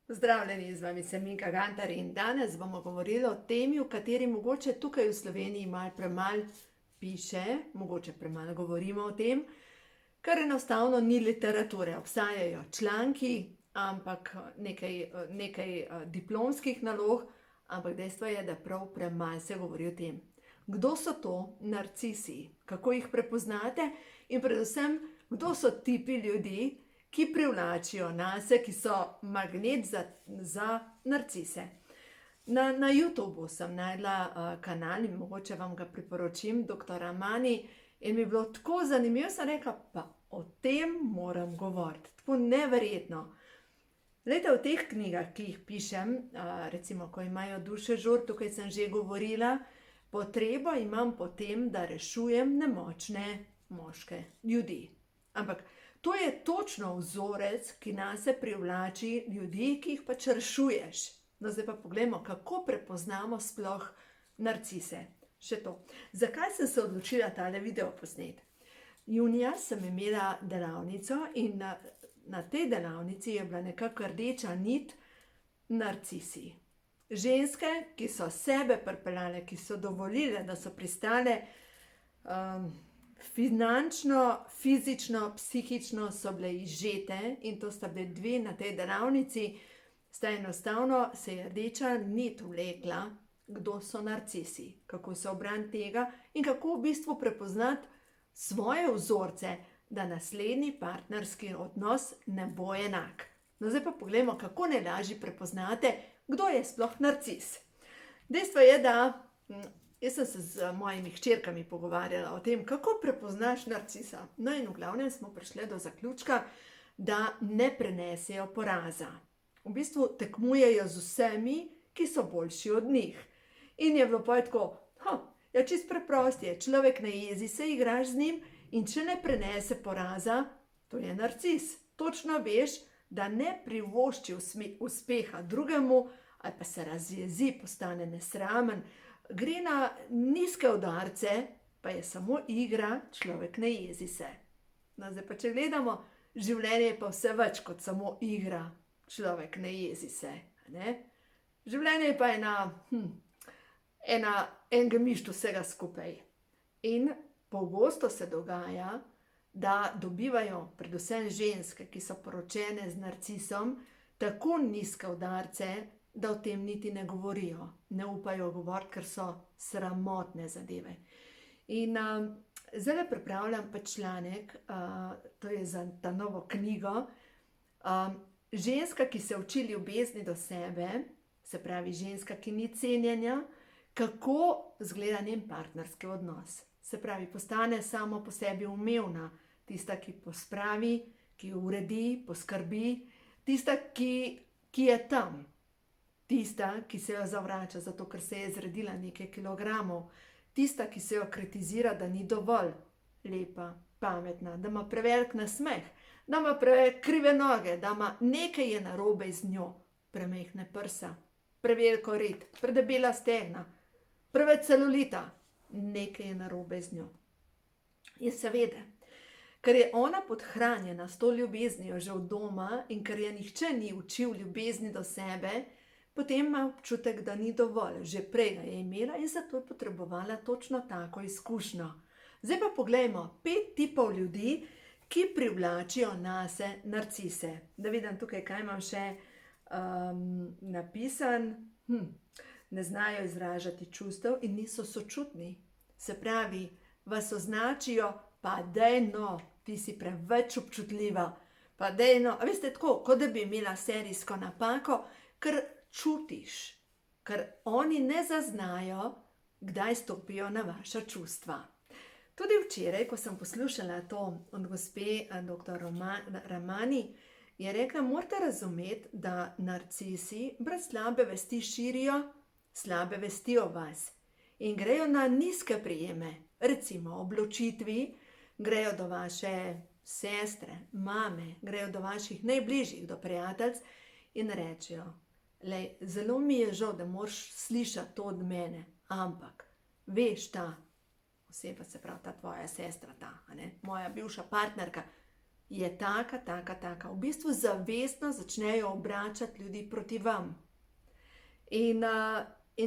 Pozdravljeni, z vami sem Minka Gantar in danes bomo govorili o temi, o kateri mogoče tukaj v Sloveniji malo premalo piše, mogoče premalo govorimo o tem, ker enostavno ni literature. Obstajajo članki, ampak nekaj diplomskih nalog, ampak dejstvo je, da prav premalo se govori o tem. Kdo so to narcisi, kako jih prepoznate in predvsem, kdo so tipi ljudi, ki privlačijo nase, ki so magnet za narcise. Na YouTubu sem najdla kanal in mogoče vam ga priporočim, dr. Ramani, in mi je bilo tako zanimivo, sem rekla, pa o tem moram govoriti. Tako neverjetno. Glejte, v teh knjigah, ki jih pišem, recimo, ko imajo duše žur, tukaj sem že govorila, potrebo imam po tem, da rešujem nemočne moške ljudi. Ampak to je točno vzorec, ki nase privlači ljudi, ki jih pač rešuješ. No, zdaj pa poglejmo, kako prepoznamo sploh narcise. Še to. Zakaj sem se odločila tale video posnet? Junija sem imela delavnico in na tej delavnici je bila nekako rdeča nit narcisi. Ženske, ki so sebe pripeljale, ki so dovolile, da so pristale finančno, fizično, psihično so bile izžete in to sta bile dve na tej delavnici, sta enostavno se je rdeča nit vlekla, kdo so narcisi, kako se obraniti tega in kako v bistvu prepoznati svoje vzorce, da naslednji partnerski odnos ne bo enak. No, zdaj pa poglejmo, kako najlažje prepoznate, kdo je sploh narcis. Dejstvo je, da jaz sem se z mojimi hčerkami pogovarjala o tem, kako prepoznaš narcisa. No in v glavnem smo prišli do zaključka, da ne prenesejo poraza. V bistvu tekmujejo z vsemi, ki so boljši od njih. In je bilo pa tako, ja, čist preprost je, človek na jezi se igraš z njim in če ne prenese poraza, to je narcis. Točno veš, da ne privošči uspeha drugemu ali pa se razjezi, postane nesramen, gre na nizke udarce, pa je samo igra, človek ne jezi se. No, zdaj pa če gledamo, življenje je pa vse več kot samo igra, človek ne jezi se. Ne? Življenje je pa en gemišt vsega skupaj. In pogosto se dogaja, da dobivajo predvsem ženske, ki so poročene z narcisom, tako nizke udarce, da o tem niti ne govorijo, ne upajo govoriti, ker so sramotne zadeve. In zdaj pripravljam pa članek, to je za ta novo knjigo, ženska, ki se uči ljubezni do sebe, se pravi ženska, ki ni cenjenja, kako izgleda njen partnerski odnos. Se pravi, postane samo po sebi umevna, tista, ki pospravi, ki uredi, poskrbi, tista, ki je tam. Tista, ki se jo zavrača, zato ker se je zredila nekaj kilogramov. Tista, ki se jo kritizira, da ni dovolj lepa, pametna, da ima prevelik nasmeh, da ima preveč krive noge, da ima nekaj je narobe z njo, premehne prsa, preveliko rit, predebela stegna, preveč celulita, nekaj je narobe z njo. In seveda, ker je ona podhranjena s to ljubeznijo že od doma in ker je nihče ni učil ljubezni do sebe, potem ima občutek, da ni dovolj. Že prej ga je imela in zato je potrebovala točno tako izkušnjo. Zdaj pa poglejmo 5 tipov ljudi, ki privlačijo nase narcise. Da vidim tukaj, kaj imam še napisan. Ne znajo izražati čustev in niso sočutni. Se pravi, vas označijo, pa daj no, ti si preveč občutljiva. Pa daj no, a veste tako, kot da bi imela serijsko napako, ker čutiš, ker oni ne zaznajo, kdaj stopijo na vaša čustva. Tudi včeraj, ko sem poslušala to od gospe dr. Ramani, je rekla, morate razumeti, da narcisi brez slabe vesti širijo slabe vesti o vas in grejo na nizke prijeme, recimo ob ločitvi, grejo do vaše sestre, mame, grejo do vaših najbližjih, do prijateljic in rečejo, lej, zelo mi je žal, da moraš slišati to od mene, ampak veš ta oseba, se pravi ta tvoja sestra, moja bivša partnerka, je taka. V bistvu zavestno začnejo obračati ljudi proti vam. In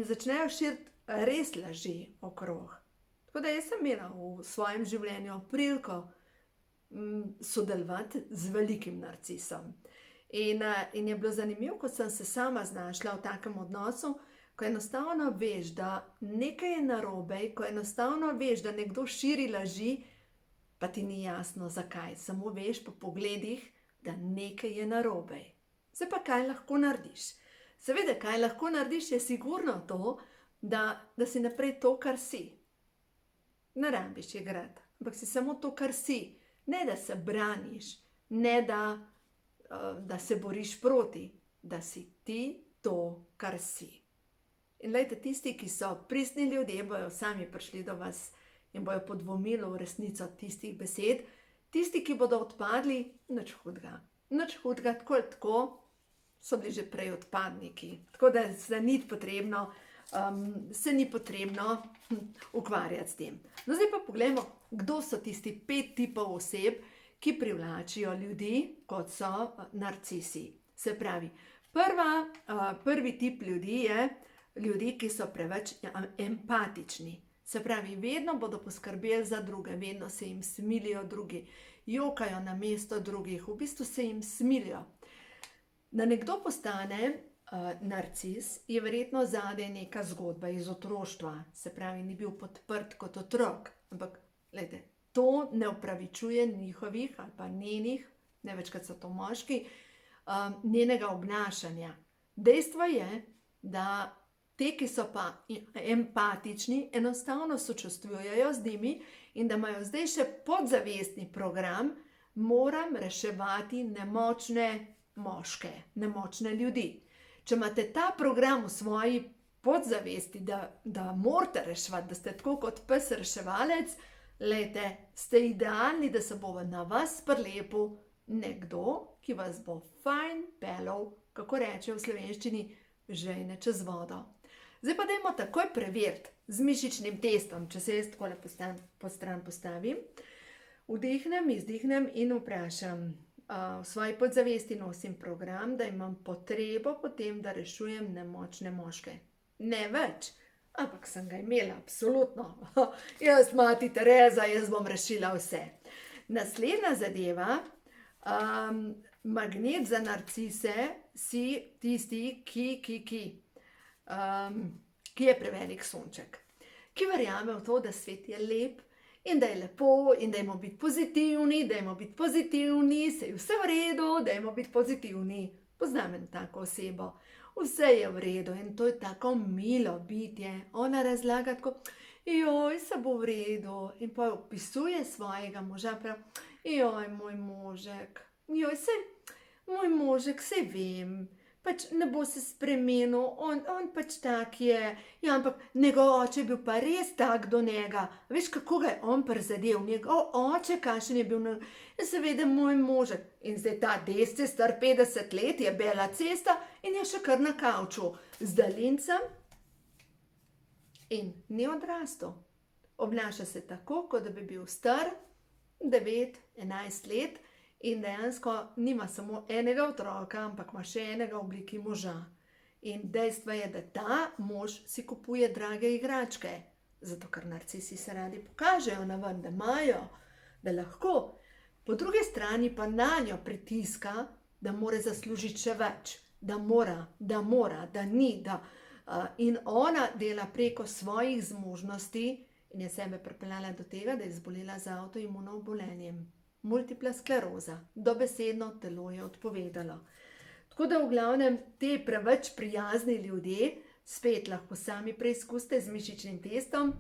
začnejo širiti res laži okrog. Tako da jaz sem imela v svojem življenju priliko sodelovati z velikim narcisom. In je bilo zanimivo, ko sem se sama znašla v takem odnosu, ko enostavno veš, da nekaj je narobe, ko enostavno veš, da nekdo širi laži, pa ti ni jasno zakaj, samo veš po pogledih, da nekaj je narobe. Zdaj pa kaj lahko narediš? Seveda, kaj lahko narediš, je sigurno to, da si naprej to, kar si. Ne rabiš igrati, ampak si samo to, kar si. Ne, da se braniš, ne, da se boriš proti, da si ti to, kar si. In glejte, tisti, ki so pristni ljudje, bojo sami prišli do vas in bojo podvomili v resnico tistih besed. Tisti, ki bodo odpadli, nič hudega, tako so bili že prej odpadniki. Tako da se ni potrebno ukvarjati s tem. No, zdaj pa poglejmo, kdo so tisti 5 tipov oseb, ki privlačijo ljudi, kot so narcisi. Se pravi, prvi tip ljudi je ljudi, ki so preveč empatični. Se pravi, vedno bodo poskrbeli za druge, vedno se jim smilijo drugi, jokajo na mesto drugih, v bistvu se jim smilijo. Da nekdo postane narcis, je verjetno zadaj neka zgodba iz otroštva, se pravi, ni bil podprt kot otrok, ampak glejte, to ne opravičuje njihovih ali pa njenih, največkrat so to moški, njenega obnašanja. Dejstvo je, da te, ki so pa empatični, enostavno sočustvujejo z njimi in da imajo zdaj še podzavestni program, moram reševati nemočne moške, nemočne ljudi. Če imate ta program v svoji podzavesti, da morate reševati, da ste tako kot pes reševalec, glejte, ste idealni, da se bo na vas prilepil nekdo, ki vas bo fajn pelal, kako reče v slovenščini, žejne čez vodo. Zdaj pa dajmo takoj preveriti z mišičnim testom, če se jaz takole po stran postavim. Vdihnem, izdihnem in vprašam. V svoji podzavesti nosim program, da imam potrebo po tem, da rešujem nemočne moške. Ne več, ampak sem ga imela, absolutno. Jaz, mati Tereza, jaz bom rešila vse. Naslednja zadeva, magnet za narcise si tisti, ki je prevelik sonček. Ki verjame v to, da svet je lep, in da je lepo, in da imamo biti pozitivni, se je vse v redu, da imamo biti pozitivni. Poznam eno tako osebo, vse je v redu in to je tako milo bitje. Ona razlaga tako, joj, se bo v redu, in pa opisuje svojega moža, prav, joj, moj možek, saj vem, pač ne bo se spremenil, on pač tak je, ja, ampak njegov oče je bil pa res tak do njega, veš, kako ga je on prizadel, njegov oče, kakšen je bil, seveda moj možek, in zdaj ta desce, star 50 let, je bela cesta in je še kar na kavču, z daljincem in ni odrastel. Obnaša se tako, kot da bi bil star 9-11 let, in dejansko nima samo enega otroka, ampak ima še enega v obliki moža. In dejstvo je, da ta mož si kupuje drage igračke, zato ker narcisi se radi pokažejo na ven, da imajo, da lahko. Po drugi strani pa nanjo pritiska, da mora zaslužiti še več, da mora, da ni, in ona dela preko svojih zmožnosti in je sebe pripeljala do tega, da je zbolela za avtoimuno obolenjem. Multipla skleroza, dobesedno telo je odpovedalo. Tako da v glavnem te preveč prijazni ljudje, spet lahko sami preizkusite z mišičnim testom,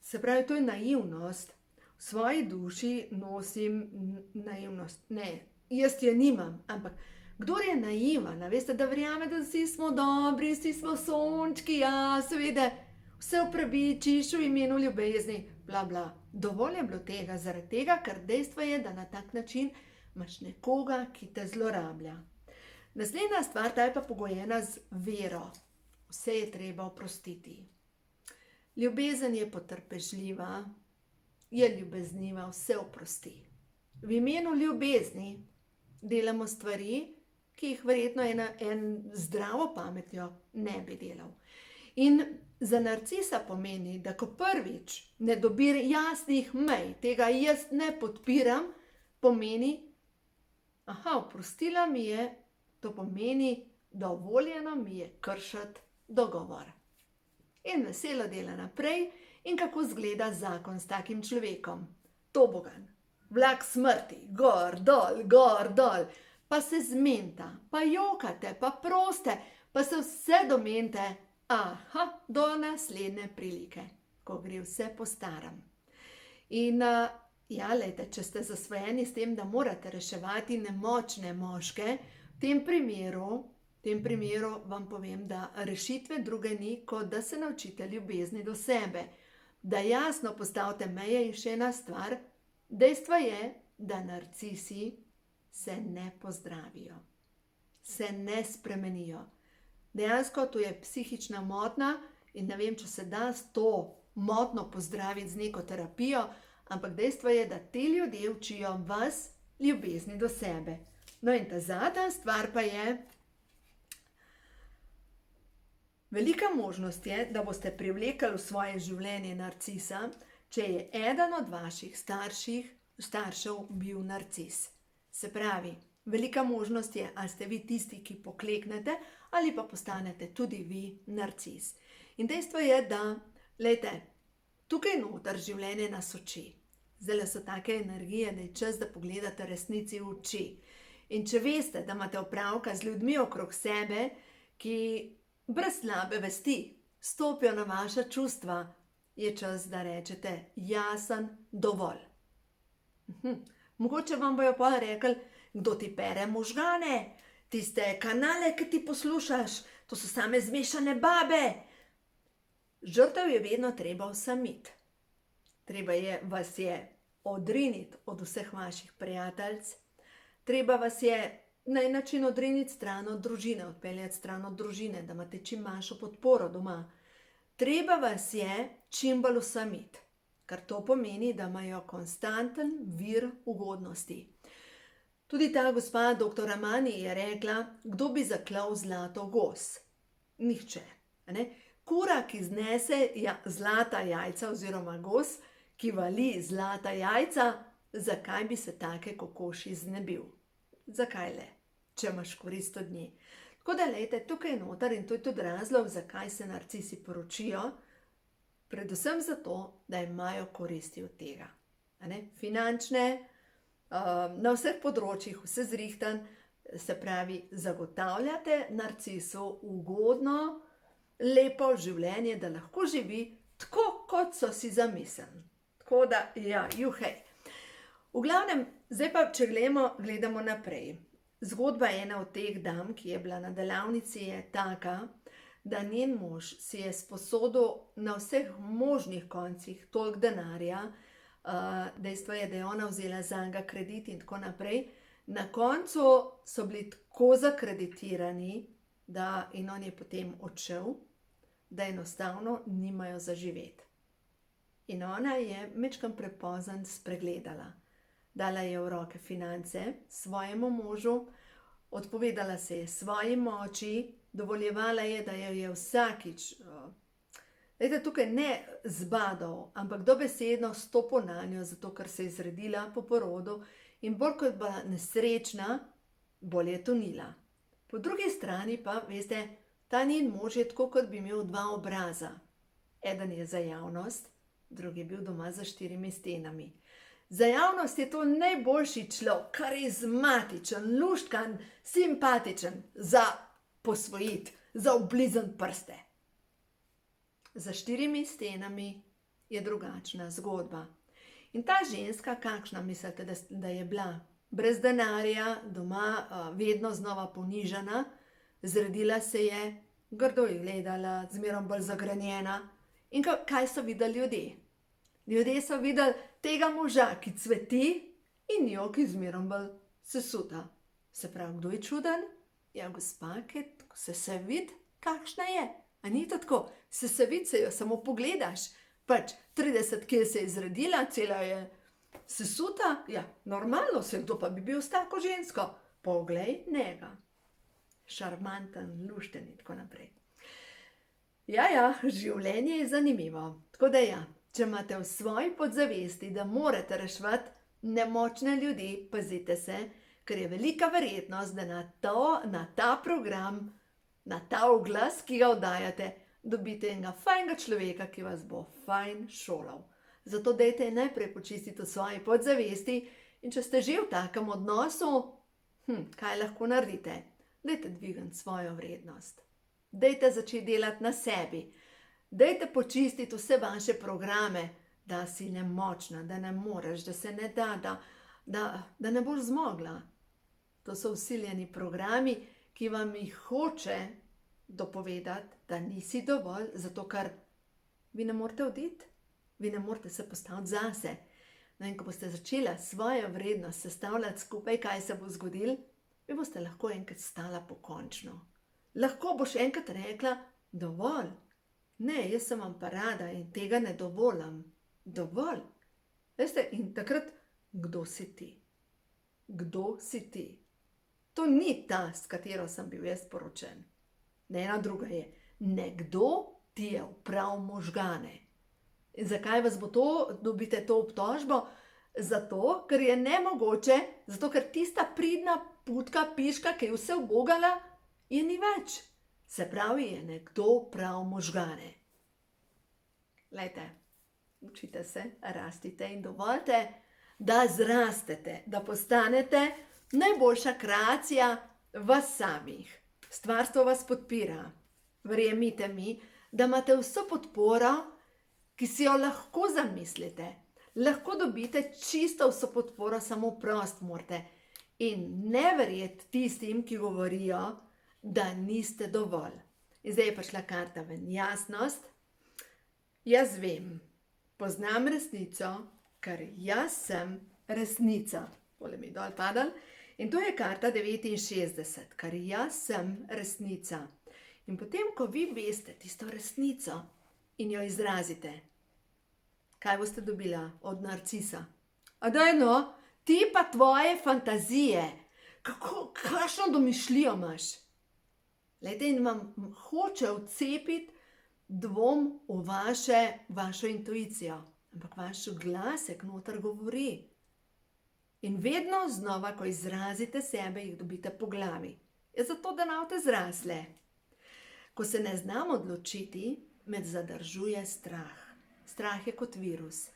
se pravi, to je naivnost. V svoji duši nosim naivnost. Ne, jaz je nimam, ampak kdor je naivan, veste, da verjame, da vsi smo dobri, vsi smo sončki, ja, seveda, vse opravičiš v imenu ljubezni, bla, bla. Dovolj je bilo tega, zaradi tega, ker dejstvo je, da na tak način imaš nekoga, ki te zlorablja. Naslednja stvar, ta je pa pogojena z vero. Vse je treba oprostiti. Ljubezen je potrpežljiva, je ljubezniva, vse oprosti. V imenu ljubezni delamo stvari, ki jih verjetno en zdravo pametjo ne bi delal. In za narcisa pomeni, da ko prvič ne dobi jasnih mej, tega jaz ne podpiram, pomeni, oprostila mi je, to pomeni, dovoljeno mi je kršiti dogovor. In veselo dela naprej. In kako zgleda zakon s takim človekom? Tobogan, vlak smrti, gor, dol, pa se zmenta, pa jokate, pa proste, pa se vse domente, do naslednje prilike, ko gre vse po starem. In lejte, če ste zasvojeni s tem, da morate reševati nemočne moške, v tem primeru vam povem, da rešitve druge ni, kot da se naučite ljubezni do sebe, da jasno postavite meje. In še ena stvar, dejstvo je, da narcisi se ne pozdravijo, se ne spremenijo. Dejansko to je psihična motnja in ne vem, če se da s to motnjo pozdraviti z neko terapijo, ampak dejstvo je, da ti ljudje učijo vas ljubezni do sebe. No in ta zadnja stvar pa je, velika možnost je, da boste privlekli v svoje življenje narcisa, če je eden od vaših staršev bil narcis. Se pravi, velika možnost je, ali ste vi tisti, ki pokleknete, ali pa postanete tudi vi narcis. In dejstvo je, da, lejte, tukaj noter življenje nas uči. Zdaj so take energije, da je čas, da pogledate resnici v oči. In če veste, da imate opravka z ljudmi okrog sebe, ki brez slabe vesti stopijo na vaša čustva, je čas, da rečete jasen dovolj. Mogoče vam bojo pa rekli, kdo ti pere možgane, tiste kanale, ki ti poslušaš, to so same zmešane babe. Žrtev je vedno treba osamiti. Treba vas je odriniti od vseh vaših prijateljic, treba vas je na en način odriniti stran od družine, odpeljati stran od družine, da imate čim manjšo podporo doma. Treba vas je čim bolj osamiti, kar to pomeni, da imajo konstanten vir ugodnosti. Tudi ta gospa dr. Amani je rekla, kdo bi zaklal zlato gos? Nihče. Kura, ki znese zlata jajca oziroma gos, ki vali zlata jajca, zakaj bi se take kokoši znebil? Zakaj le, če imaš korist od nje? Tako da lejte, tukaj je noter in to je tudi razlog, zakaj se narcisi poročijo, predvsem zato, da imajo koristi od tega. Finančne, na vseh področjih, vse zrihtan, se pravi, zagotavljate narcisu ugodno, lepo življenje, da lahko živi tako, kot so si zamislili. Tako da, juhej. V glavnem, zdaj pa, če gledamo naprej. Zgodba ena od teh dam, ki je bila na delavnici, je taka, da njen mož si je sposodil na vseh možnih koncih toliko denarja, dejstvo je, da je ona vzela zanj kredit in tako naprej. Na koncu so bili tako zakreditirani, in on je potem odšel, da enostavno nimajo za živeti. In ona je majčkeno prepozno spregledala. Dala je v roke finance svojemu možu, odpovedala se je svoji moči, dovoljevala je, da jo je vsakič, tukaj ne zbadal, ampak dobesedno stopil na njo, zato ker se je zredila po porodu in bolj kot bila nesrečna, bolj je tonila. Po drugi strani pa, veste, ta njen mož je tako, kot bi imel dva obraza. Eden je za javnost, drugi je bil doma za 4 stenami. Za javnost je to najboljši človek, karizmatičen, luštkan, simpatičen, za posvojiti, za oblizniti prste. Za 4 stenami je drugačna zgodba. In ta ženska, kakšna mislite, da je bila? Brez denarja, doma, vedno znova ponižana, zredila se je, grdo je gledala, zmerom bolj zagrenjena. In kaj so videli ljudje? Ljudje so videli tega moža, ki cveti, in njo, ki zmerom bolj sesuta. Se pravi, kdo je čuden? Ja, gospa, ki se vidi, kakšna je. A ni to tako? Se vidi, se jo samo pogledaš. Pač 30 kil se je zredila, cela je sesuta, ja, normalno, se kdo pa bi bil s tako žensko. Poglej njega. Šarmanten, lušten in tako naprej. Ja, življenje je zanimivo. Tako da ja, če imate v svoji podzavesti, da morate reševati nemočne ljudi, pazite se, ker je velika verjetnost, da na ta program, na ta oglas, ki ga oddajate, dobite enega fajnega človeka, ki vas bo fajn šolal. Zato dajte najprej počistiti v svoji podzavesti in če ste že v takem odnosu, kaj lahko naredite? Dajte dvigniti svojo vrednost. Dajte začeti delati na sebi. Dajte počistiti vse vaše programe, da si nemočna, da ne moreš, da se ne da, da ne boš zmogla. To so vsiljeni programi, ki vam jih hoče dopovedati, da nisi dovolj, zato ker vi ne morete oditi, vi ne morete se postaviti zase. No in ko boste začela svojo vrednost sestavljati skupaj, kaj se bo zgodilo, vi boste lahko enkrat stala pokončno. Lahko boš enkrat rekla, dovolj. Ne, jaz sem vam pa rada in tega ne dovolim. Dovolj. Veste, in takrat, kdo si ti? Kdo si ti? To ni ta, s katero sem bil jaz poročen. Ne, ena druga je. Nekdo ti je vprav možgane. In zakaj vas bo to, dobite to obtožbo? Zato, ker je nemogoče, zato, ker tista pridna putka, piška, ki je vse ubogala, je ni več. Se pravi, je nekdo prav možgane. Glejte, učite se, rastite in dovolite, da zrastete, da postanete najboljša kreacija vas samih. Stvarstvo vas podpira. Verjemite mi, da imate vso podporo, ki si jo lahko zamislite. Lahko dobite čisto vso podporo, samo prost morate. In ne verjeti tistim, ki govorijo, da niste dovolj. In zdaj je prišla karta ven, jasnost. Jaz vem, poznam resnico, ker jaz sem resnica. Tole mi dol padal. In to je karta 69, ker jaz sem resnica. In potem, ko vi veste tisto resnico in jo izrazite, kaj boste dobila od narcisa? A daj no, ti pa tvoje fantazije, kakšno domišljijo imaš? Glejte, in vam hoče vcepiti dvom v vašo intuicijo, ampak vaš glasek noter govori. In vedno znova, ko izrazite sebe, jih dobite po glavi. Je zato, da navte zrasle. Ko se ne znam odločiti, me zadržuje strah. Strah je kot virus.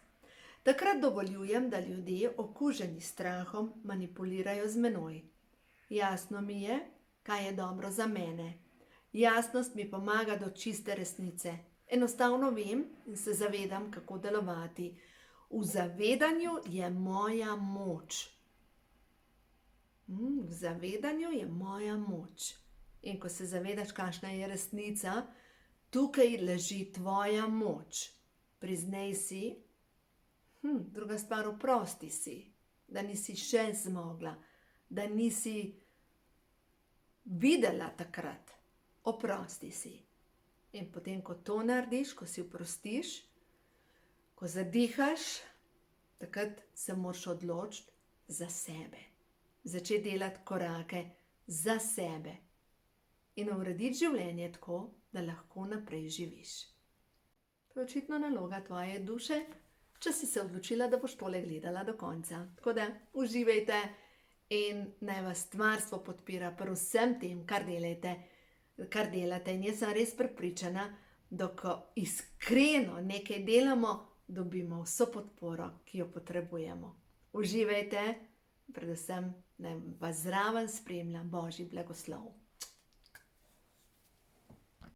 Takrat dovoljujem, da ljudje, okuženi s strahom, manipulirajo z menoj. Jasno mi je, kaj je dobro za mene. Jasnost mi pomaga do čiste resnice. Enostavno vem in se zavedam, kako delovati. V zavedanju je moja moč. V zavedanju je moja moč. In ko se zavedaš, kakšna je resnica, tukaj leži tvoja moč. Priznaj si, druga stvar, oprosti si, da nisi še zmogla, da nisi videla takrat. Oprosti si. In potem, ko to narediš, ko si oprostiš, ko zadihaš, takrat se moraš odločiti za sebe. Začeti delati korake za sebe. In urediti življenje tako, da lahko naprej živiš. To je očitno naloga tvoje duše, če si se odločila, da boš tole gledala do konca. Tako da uživajte in naj vas stvarstvo podpira pri vsem tem, kar delate. In jaz sem res prepričana, da ko iskreno nekaj delamo, dobimo vso podporo, ki jo potrebujemo. Uživajte, predvsem naj vas zraven spremlja Božji blagoslov.